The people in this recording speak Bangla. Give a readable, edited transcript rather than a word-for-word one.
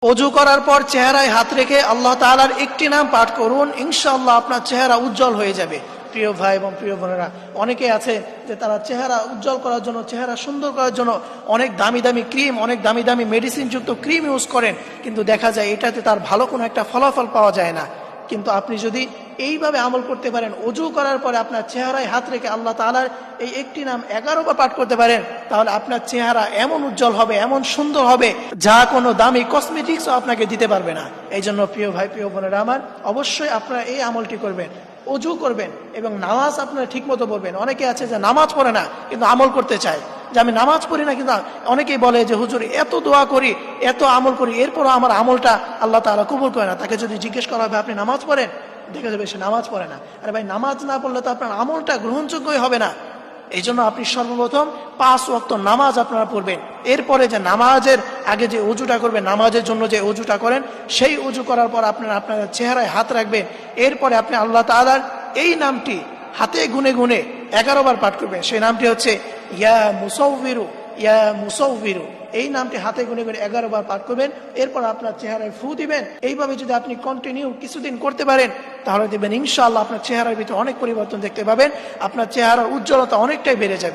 অজু করার পর চেহারায় হাত রেখে আল্লাহ তাআলার একটি নাম পাঠ করুন, ইনশাআল্লাহ আপনার চেহারা উজ্জ্বল হয়ে যাবে। প্রিয় ভাই এবং প্রিয় বোনেরা, অনেকে আছে যে তারা চেহারা উজ্জ্বল করার জন্য, চেহারা সুন্দর করার জন্য অনেক দামি দামি ক্রিম, অনেক দামি দামি মেডিসিন যুক্ত ক্রিম ইউজ করেন, কিন্তু দেখা যায় এটাতে তার ভালো কোনো একটা ফলাফল পাওয়া যায় না। কিন্তু আপনি যদি এইভাবে আমল করতে পারেন, অজু করার পরে আপনার চেহারায় হাত রেখে আল্লাহ তাআলার এই একটি নাম 11 বার পাঠ করতে পারেন, তাহলে আপনার চেহারা এমন উজ্জ্বল হবে, এমন সুন্দর হবে, যা কোনো দামি কসমেটিক্সও আপনাকে দিতে পারবে না। এই জন্য প্রিয় ভাই, প্রিয় বোনেরা আমার, অবশ্যই আপনারা এই আমলটি করবেন, অজু করবেন এবং নামাজ আপনারা ঠিক মতো পড়বেন। অনেকে আছে যে নামাজ পড়ে না কিন্তু আমল করতে চায়, যে আমি নামাজ পড়ি না, কিন্তু অনেকেই বলে যে হুজুর এত দোয়া করি, এত আমল করি, এরপরও আমার আমলটা আল্লাহ তাআলা কবুল করে না। তাকে যদি জিজ্ঞেস করা হবে আপনি নামাজ পড়েন, দেখা যাবে সে নামাজ পড়ে না। আরে ভাই, নামাজ না পড়লে তো আপনার আমলটা গ্রহণযোগ্যই হবে না। এই জন্য আপনি সর্বপ্রথম 5 ওয়াক্ত নামাজ আপনারা পড়বেন। এরপরে যে নামাজের আগে যে অজুটা করবেন, নামাজের জন্য যে অজুটা করেন, সেই অজু করার পর আপনারা আপনার চেহারায় হাত রাখবেন। এরপরে আপনি আল্লাহ তাআলার এই নামটি হাতে গুনে গুনে 11 বার পাঠ করবেন। সেই নামটি হচ্ছে ইয়া মুসাউবিরু, ইয়া মুসাউবিরু। এই নামটি হাতে গুনে গুনে 11 বার পাঠ করবেন। এরপর আপনার চেহারায় ফু দিবেন। এইভাবে যদি আপনি কন্টিনিউ কিছুদিন করতে পারেন, তাহলে দেখবেন ইনশাআল্লাহ আপনার চেহারার ভিতরে অনেক পরিবর্তন দেখতে পাবেন। আপনার চেহারার উজ্জ্বলতা অনেকটাই বেড়ে যাবে।